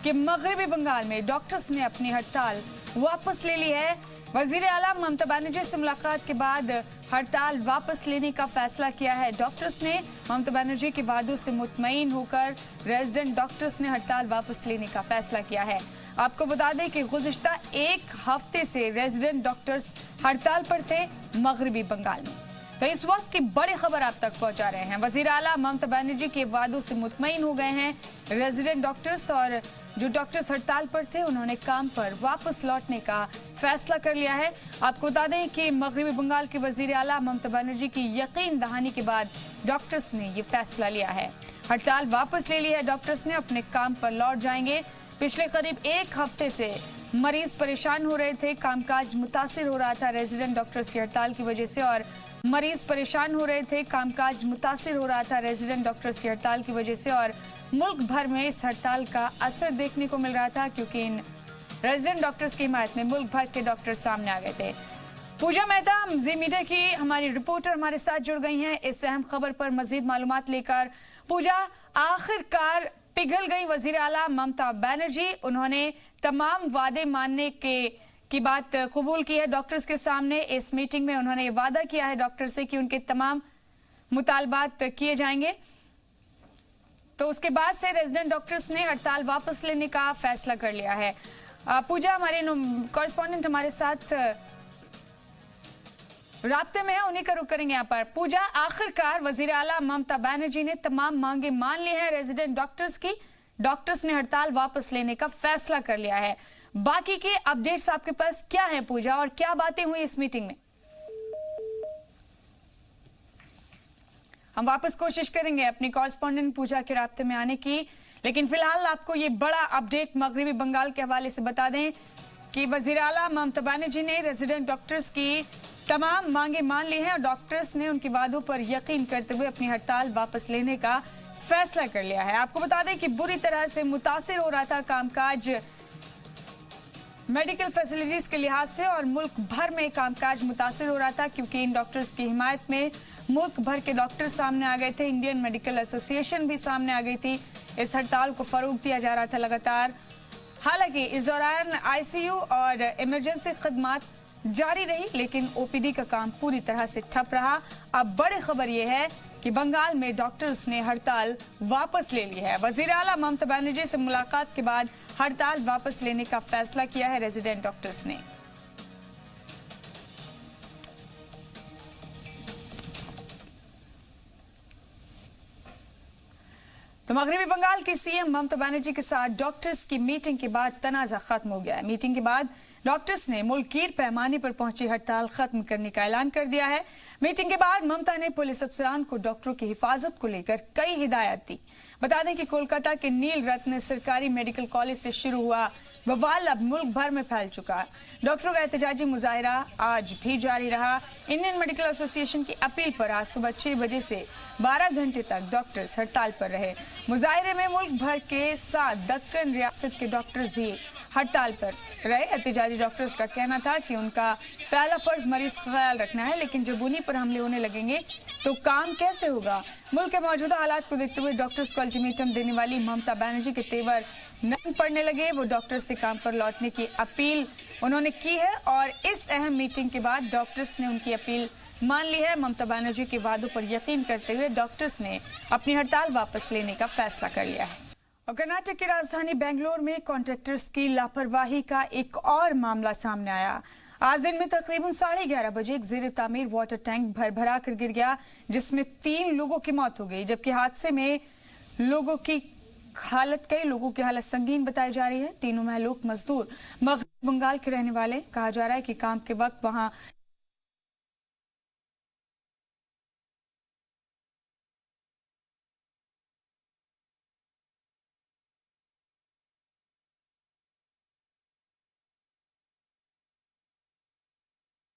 कि मगरबी बंगाल में डॉक्टर्स ने अपनी हड़ताल वापस ले ली है। वजीर आला ममता बनर्जी से मुलाकात के बाद हड़ताल वापस लेने का फैसला किया है। डॉक्टर्स ने ममता बनर्जी के वादों से मुतमईन होकर रेजिडेंट डॉक्टर्स ने हड़ताल वापस लेने का फैसला किया है। आपको बता दें कि गुज़िश्ता एक हफ्ते से रेजिडेंट डॉक्टर्स हड़ताल पर थे मगरबी बंगाल में। तो इस वक्त की बड़ी खबर आप तक पहुंचा रहे हैं। वजीर आला ममता बनर्जी के वादों से मुतमईन हो गए हैं रेजिडेंट डॉक्टर्स, और जो डॉक्टर्स हड़ताल पर थे उन्होंने काम पर वापस लौटने का फैसला कर लिया है। आपको बता दें कि मगरबी बंगाल के वजीर आला ममता बनर्जी की यकीन दहानी के बाद डॉक्टर्स ने ये फैसला लिया है। हड़ताल वापस ले ली है। डॉक्टर्स ने अपने काम पर लौट जाएंगे। पिछले करीब एक हफ्ते से मरीज परेशान हो रहे थे, कामकाज मुतासिर हो रहा था रेजिडेंट डॉक्टर्स की हड़ताल की वजह से, और मरीज परेशान हो रहे थे, कामकाज मुतासिर हो रहा था रेजिडेंट डॉक्टर्स की हड़ताल की वजह से, और मुल्क भर में इस हड़ताल का असर देखने को मिल रहा था क्योंकि इन रेजिडेंट डॉक्टर्स की हिमायत में मुल्क भर के डॉक्टर सामने आ गए थे। पूजा मेहता जी मीडिया की हमारी रिपोर्टर हमारे साथ जुड़ गई हैं इस अहम खबर पर मजीद मालूमात लेकर। पूजा, आखिरकार पिघल गई वजीर आला ममता बनर्जी, उन्होंने तमाम वादे मानने की बात कबूल की है डॉक्टर्स के सामने। इस मीटिंग में उन्होंने वादा किया है डॉक्टर से कि उनके तमाम मुतालबात किए जाएंगे। तो उसके बाद से रेजिडेंट डॉक्टर्स ने हड़ताल वापस लेने का फैसला कर लिया है। पूजा, हमारे कॉरेस्पॉन्डेंट हमारे साथ राब्ते में है, उन्हीं का रुख करेंगे यहाँ पर। पूजा, आखिरकार वजीर आला ममता बनर्जी ने तमाम मांगे मान ली हैं रेजिडेंट डॉक्टर्स की। डॉक्टर्स ने हड़ताल वापस लेने का फैसला कर लिया है। बाकी के अपडेट्स आपके पास क्या है पूजा, और क्या बातें हुई इस मीटिंग में? हम वापस कोशिश करेंगे अपनी कॉरेस्पॉन्डेंट पूजा के राब्ते में आने की, लेकिन फिलहाल आपको ये बड़ा अपडेट मगरबी बंगाल के हवाले से बता दें कि वजीर आला ममता बनर्जी ने रेजिडेंट डॉक्टर्स की तमाम मांगे मान ली हैं और डॉक्टर्स ने उनके वादों पर यकीन करते हुए अपनी हड़ताल वापस लेने का फैसला कर लिया है। आपको बता दें कि बुरी तरह से मुतासिर हो रहा था कामकाज मेडिकल फैसिलिटीज के लिहाज से, और मुल्क भर में कामकाज मुतासिर हो रहा था क्योंकि इन डॉक्टर्स की हिमायत में मुल्क भर के डॉक्टर सामने आ गए थे। इंडियन मेडिकल एसोसिएशन भी सामने आ गई थी। इस हड़ताल को फरोग दिया जा रहा था लगातार। हालांकि इस दौरान आईसीयू और इमरजेंसी खदमात जारी रही, लेकिन ओपीडी का काम पूरी तरह से ठप रहा। अब बड़ी खबर यह है कि बंगाल में डॉक्टर्स ने हड़ताल वापस ले ली है। वजीर आला ममता बनर्जी से मुलाकात के बाद हड़ताल वापस लेने का फैसला किया है रेजिडेंट डॉक्टर्स ने। तो मगरबी बंगाल के सीएम ममता बनर्जी के साथ डॉक्टर्स की मीटिंग के बाद तनाजा खत्म हो गया है। मीटिंग के बाद डॉक्टर्स ने मुल्कीर पैमाने पर पहुंची हड़ताल खत्म करने का ऐलान कर दिया है। मीटिंग के बाद ममता ने पुलिस अफसरान को डॉक्टरों की हिफाजत को लेकर कई हिदायत दी। बता दें कि कोलकाता के नील रत्न सरकारी मेडिकल कॉलेज से शुरू हुआ बवाल अब मुल्क भर में फैल चुका है। डॉक्टरों का एहतजाजी मुजाहिरा आज भी जारी रहा। इंडियन मेडिकल एसोसिएशन की अपील पर आज सुबह 6 बजे से 12 घंटे तक डॉक्टर्स हड़ताल पर रहे। मुजाहिरे में मुल्क भर के 7 दक्कन रियासत के डॉक्टर्स भी हड़ताल पर रहे। एहतजाजी डॉक्टर्स का कहना था कि उनका पहला फर्ज मरीज का ख्याल रखना है, लेकिन जब उन्हीं पर हमले होने लगेंगे तो काम कैसे होगा। मुल्क के मौजूदा हालात को देखते हुए डॉक्टर्स को अल्टीमेटम देने वाली ममता बनर्जी के तेवर नरम पड़ने लगे। वो डॉक्टर्स से काम पर लौटने की अपील उन्होंने की है, और इस अहम मीटिंग के बाद डॉक्टर्स ने उनकी अपील मान ली है। ममता बनर्जी के वादों पर यकीन करते हुए डॉक्टर्स ने अपनी हड़ताल वापस लेने का फैसला कर लिया है। और कर्नाटक की राजधानी बेंगलोर में कॉन्ट्रैक्टर्स की लापरवाही का एक और मामला सामने आया। आज दिन में तकरीबन 11:30 बजे एक ज़ेर तामीर वाटर टैंक भरा कर गिर गया, जिसमें 3 लोगों की मौत हो गई, जबकि हादसे में कई लोगों की हालत संगीन बताई जा रही है। तीनों महलूक मजदूर मगरबी बंगाल के रहने वाले। कहा जा रहा है कि काम के वक्त वहां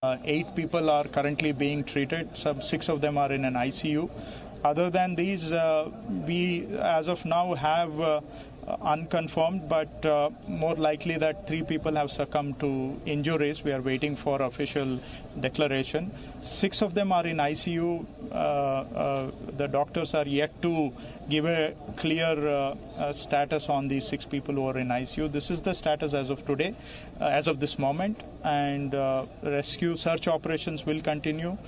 8 people are currently being treated. Some 6 of them are in an ICU. Other than these, we as of now have unconfirmed, but more likely that 3 people have succumbed to injuries. We are waiting for official declaration. 6 of them are in ICU. The doctors are yet to give a clear status on these 6 people who are in ICU. This is the status as of today, as of this moment, and rescue search operations will continue.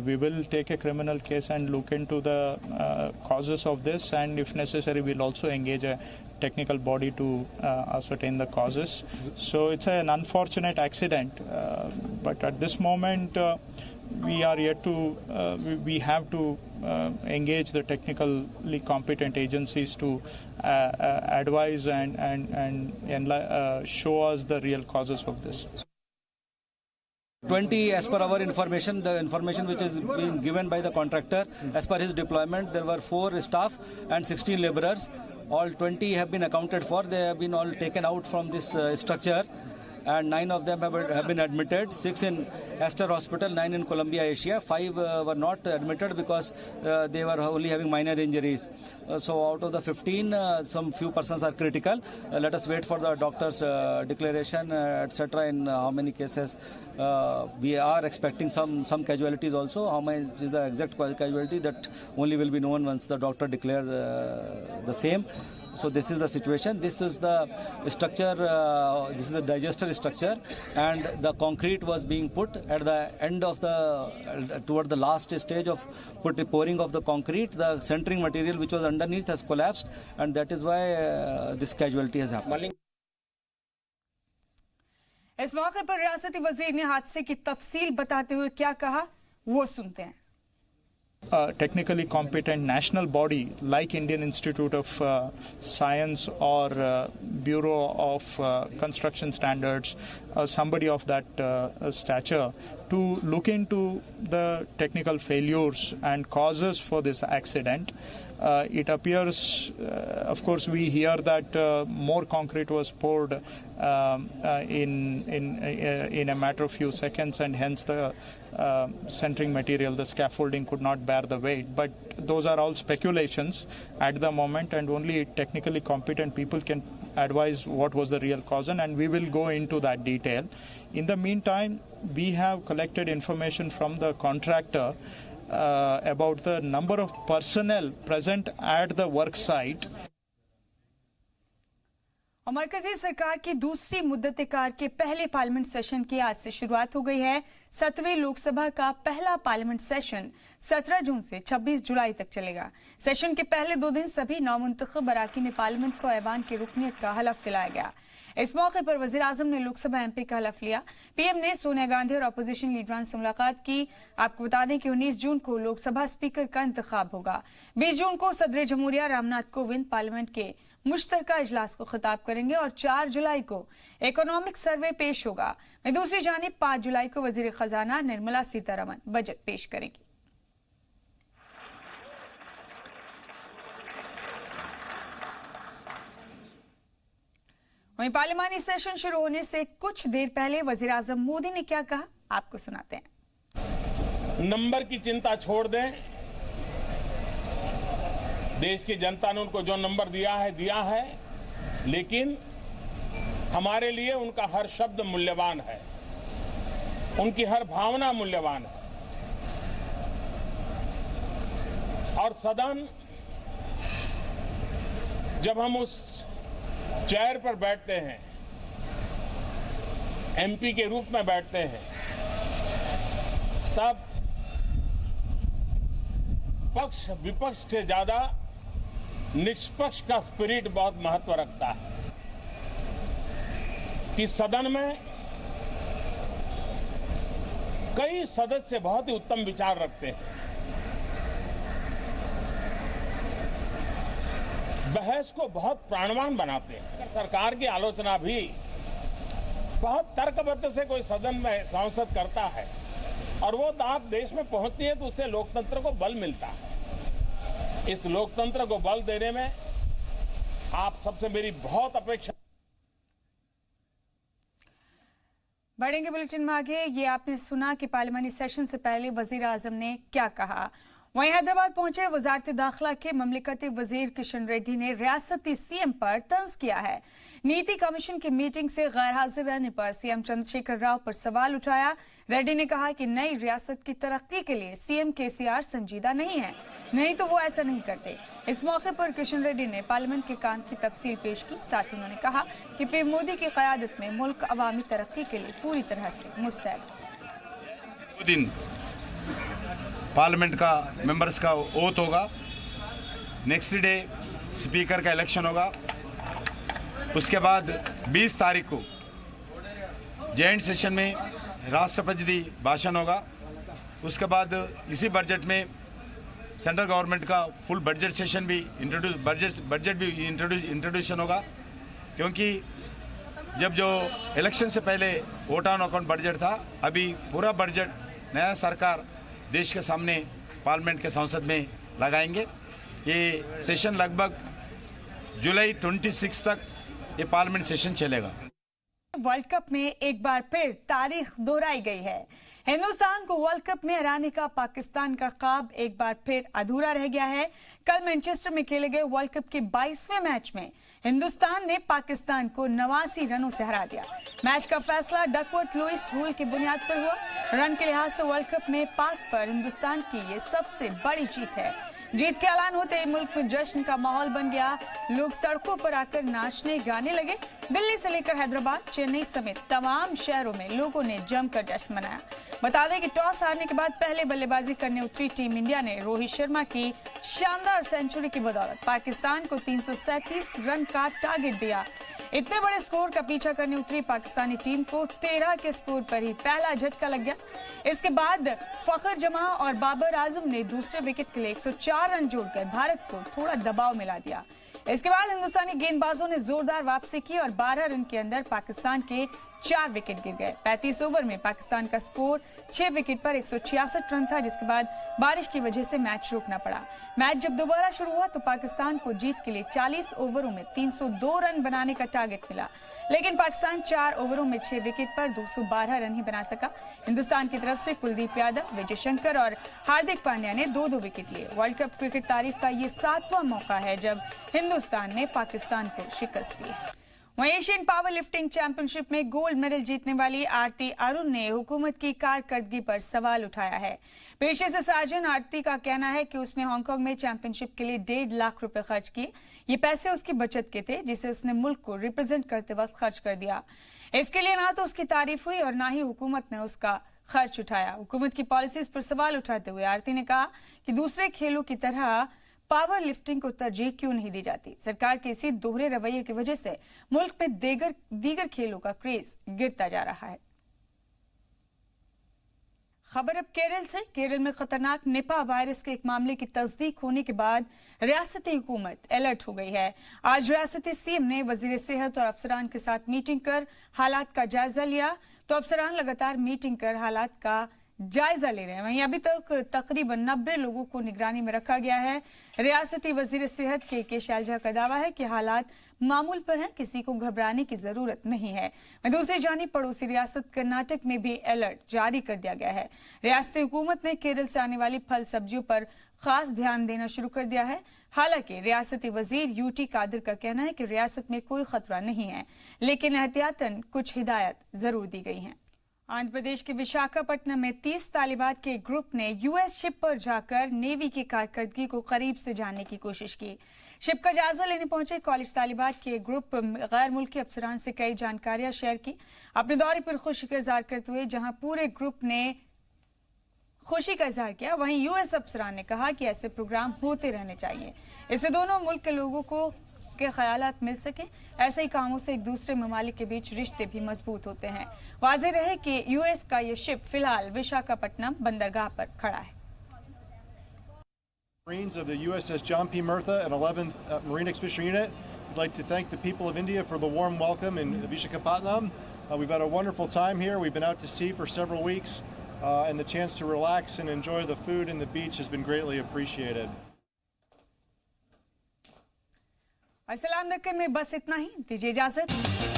We will take a criminal case and look into the causes of this, and if necessary we'll also engage a technical body to ascertain the causes. So it's an unfortunate accident, but at this moment we are yet to we have to engage the technically competent agencies to advise and show us the real causes of this. 20 as per our information, the information which is being given by the contractor, as per his deployment, there were 4 staff and 16 laborers. All 20 have been accounted for. They have been all taken out from this structure, and 9 of them have been admitted, 6 in Aster Hospital, 9 in Columbia Asia. 5 were not admitted because they were only having minor injuries. So out of the 15, some few persons are critical. Let us wait for the doctor's declaration, etc. in how many cases. We are expecting some casualties also. How much is the exact casualty, that only will be known once the doctor declares the same. So this is the situation. This is the structure, this is the digester structure, and the concrete was being put at the end of the, toward the last stage of pouring of the concrete. The centering material which was underneath has collapsed, and that is why this casualty has happened. इस मौके पर रियासती वजीर ने हादसे की तफसील बताते हुए क्या कहा, वो सुनते हैं। Technically competent national body like Indian Institute of Science or Bureau of Construction Standards, somebody of that stature, to look into the technical failures and causes for this accident. It appears, of course, we hear that more concrete was poured in a matter of few seconds, and hence the centering material, the scaffolding, could not bear the weight. But those are all speculations at the moment, and only technically competent people can advise what was the real cause, and we will go into that detail. In the meantime, we have collected information from the contractor about the number of personnel present at the work site. और मरकजी सरकार की दूसरी मुद्दत-ए-कार के पहले parliament session की आज से शुरुआत हो गई है। 17वीं लोकसभा का पहला पार्लियामेंट सेशन 17 जून से 26 जुलाई तक चलेगा। सेशन के पहले 2 दिन सभी नौमुंतखब अराकीन पार्लियामेंट को ऐवान की रुकनियत का हलफ दिलाया गया। इस मौके पर वजीर आजम ने लोकसभा एमपी का हलफ लिया। पीएम ने सोनिया गांधी और अपोजिशन लीडरान से मुलाकात की। आपको बता दें कि 19 जून को लोकसभा स्पीकर का इंतखाब होगा। 20 जून को सदर जमहूरिया रामनाथ कोविंद पार्लियामेंट के मुश्तरका इजलास को खिताब करेंगे और 4 जुलाई को इकोनॉमिक सर्वे पेश होगा। दूसरी जानिब 5 जुलाई को वजीर खजाना निर्मला सीतारमण बजट पेश करेंगी। वहीं पार्लियामानी सेशन शुरू होने से कुछ देर पहले वजीर आजम मोदी ने क्या कहा, आपको सुनाते हैं। नंबर की चिंता छोड़ दें। देश की जनता ने उनको जो नंबर दिया है, लेकिन हमारे लिए उनका हर शब्द मूल्यवान है, उनकी हर भावना मूल्यवान है। और सदन, जब हम उस चेयर पर बैठते हैं, एमपी के रूप में बैठते हैं, तब पक्ष विपक्ष से ज्यादा निष्पक्ष का स्पिरिट बहुत महत्व रखता है कि सदन में कई सदस्य बहुत ही उत्तम विचार रखते हैं। बहस को बहुत प्राणवान बनाते हैं। सरकार की आलोचना भी बहुत तर्कबद्ध से कोई सदन में सांसद करता है और वो बात देश में पहुंचती है तो उससे लोकतंत्र को बल मिलता है। इस लोकतंत्र को बल देने में आप सबसे मेरी बहुत अपेक्षा। बढ़ेंगे बुलेटिन में आगे। ये आपने सुना कि पार्लियामानी सेशन से पहले वजीर आजम ने क्या कहा। वहीं हैदराबाद पहुंचे वजारत दाखिला के ममलिकती वजीर किशन रेड्डी ने रियासती सीएम पर तंज किया है। नीति कमीशन की मीटिंग से गैर हाजिर रहने पर सीएम चंद्रशेखर राव पर सवाल उठाया। रेड्डी ने कहा कि नई रियासत की तरक्की के लिए सीएम केसीआर संजीदा नहीं है, नहीं तो वो ऐसा नहीं करते। इस मौके पर किशन रेड्डी ने पार्लियामेंट के काम की तफसील पेश की। साथ ही उन्होंने कहा कि पीएम मोदी की क़यादत में मुल्क अवामी तरक्की के लिए पूरी तरह से मुस्तैद है। पार्लियामेंट का मेंबर्स का ओथ होगा, नेक्स्ट डे स्पीकर का इलेक्शन होगा, उसके बाद 20 तारीख को जॉइंट सेशन में राष्ट्रपति भाषण होगा। उसके बाद इसी बजट में सेंट्रल गवर्नमेंट का फुल बजट सेशन भी इंट्रोड्यूशन होगा, क्योंकि जब जो इलेक्शन से पहले वोट ऑन अकाउंट बजट था, अभी पूरा बजट नया सरकार देश के सामने पार्लियामेंट के संसद में लगाएंगे। ये सेशन लगभग जुलाई 26 तक ये पार्लियामेंट सेशन चलेगा। वर्ल्ड कप में एक बार फिर तारीख दोहराई गई है। हिंदुस्तान को वर्ल्ड कप में हराने का पाकिस्तान का ख्वाब एक बार फिर अधूरा रह गया है। कल मैनचेस्टर में खेले गए वर्ल्ड कप के 22वें मैच में हिंदुस्तान ने पाकिस्तान को 89 रनों से हरा दिया। मैच का फैसला डकवर्थ लुइस रूल की बुनियाद पर हुआ। रन के लिहाज से वर्ल्ड कप में पाक पर हिंदुस्तान की ये सबसे बड़ी जीत है। जीत के ऐलान होते ही मुल्क में जश्न का माहौल बन गया। लोग सड़कों पर आकर नाचने गाने लगे। दिल्ली से लेकर हैदराबाद, चेन्नई समेत तमाम शहरों में लोगों ने जमकर जश्न मनाया। बता दें कि टॉस हारने के बाद पहले बल्लेबाजी करने उतरी टीम इंडिया ने रोहित शर्मा की शानदार सेंचुरी की बदौलत पाकिस्तान को 337 रन का टारगेट दिया। इतने बड़े स्कोर का पीछा करने उतरी पाकिस्तानी टीम को 13 के स्कोर पर ही पहला झटका लग गया। इसके बाद फखर जमां और बाबर आजम ने दूसरे विकेट के लिए 104 रन जोड़कर भारत को थोड़ा दबाव मिला दिया। इसके बाद हिंदुस्तानी गेंदबाजों ने जोरदार वापसी की और 12 रन के अंदर पाकिस्तान के 4 विकेट गिर गए। 35 ओवर में पाकिस्तान का स्कोर 6 विकेट पर 166 रन था, जिसके बाद बारिश की वजह से मैच रोकना पड़ा। मैच जब दोबारा शुरू हुआ तो पाकिस्तान को जीत के लिए 40 ओवरों में 302 रन बनाने का टारगेट मिला, लेकिन पाकिस्तान 4 ओवरों में 6 विकेट पर 212 रन ही बना सका। हिंदुस्तान की तरफ से कुलदीप यादव, विजय शंकर और हार्दिक पांड्या ने 2-2 विकेट लिए। वर्ल्ड कप क्रिकेट तारीख का ये 7वां मौका है जब हिंदुस्तान ने पाकिस्तान को शिकस्त दी है। वहीं एशियन पावर लिफ्टिंग चैंपियनशिप में गोल्ड मेडल जीतने वाली आरती अरुण ने हुकूमत की कारकर्दगी पर सवाल उठाया है। पेशे से सार्जन आरती का कहना है कि उसने हांगकांग में चैंपियनशिप के लिए 1.5 लाख रुपए खर्च किए। ये पैसे उसकी बचत के थे, जिसे उसने मुल्क को रिप्रेजेंट करते वक्त खर्च कर दिया। इसके लिए ना तो उसकी तारीफ हुई और ना ही हुकूमत ने उसका खर्च उठाया। हुकूमत की पॉलिसीज पर सवाल उठाते हुए आरती ने कहा कि दूसरे खेलों की तरह पावर लिफ्टिंग को तरजीह क्यों नहीं दी जाती। सरकार के इसी दोहरे रवैये की वजह से मुल्क में दीगर खेलों का क्रेज गिरता जा रहा है। खबर अब केरल से। केरल में खतरनाक निपा वायरस के एक मामले की तस्दीक होने के बाद रियासती हुकूमत अलर्ट हो गई है। आज रियासती सीएम ने वजीर सेहत और अफसरान के साथ मीटिंग कर हालात का जायजा लिया। तो अफसरान लगातार मीटिंग कर हालात का जायजा ले रहे हैं। वहीं अभी तक तकरीबन 90 लोगों को निगरानी में रखा गया है। रियासती वजीर सेहत के शैलजा का दावा है कि हालात मामूल पर हैं, किसी को घबराने की जरूरत नहीं है। दूसरी जानिब पड़ोसी रियासत कर्नाटक में भी अलर्ट जारी कर दिया गया है। रियासती हुकूमत ने केरल से आने वाली फल सब्जियों पर खास ध्यान देना शुरू कर दिया है। हालांकि रियासती वजीर यूटी कादिर का कहना है कि रियासत में कोई खतरा नहीं है, लेकिन एहतियातन कुछ हिदायत जरूर दी गई हैं। आंध्र प्रदेश के विशाखापट्टनम में 30 तालिबात के ग्रुप ने यूएस शिप पर जाकर नेवी की कारकर्दगी को करीब से जानने की कोशिश की। शिप का जायजा लेने पहुंचे कॉलेज तालिबात के ग्रुप गैर मुल्की अफसरान से कई जानकारियां शेयर की। अपने दौरे पर खुशी का इजहार करते हुए जहां पूरे ग्रुप ने खुशी का इजहार किया, वहीं यूएस अफसरान ने कहा कि ऐसे प्रोग्राम होते रहने चाहिए। इससे दोनों मुल्क के लोगों को के ख्यालात मिल सके। ऐसे ही कामों से एक दूसरे ममालिक के बीच रिश्ते भी मजबूत होते हैं। वाज़ेह रहे कि यूएस का ये शिप फिलहाल विशाखापट्टनम बंदरगाह पर खड़ा है। Marines of the USS John P. Murtha and 11th Marine Expeditionary Unit. I'd like to thank the people of India for the warm welcome in Visakhapatnam. We've had a wonderful time here. We've been out to sea for several weeks, and the chance to relax and enjoy the food and the beach has been greatly appreciated. अस्सलाम वालेकुम में बस इतना ही, दीजिए इजाजत।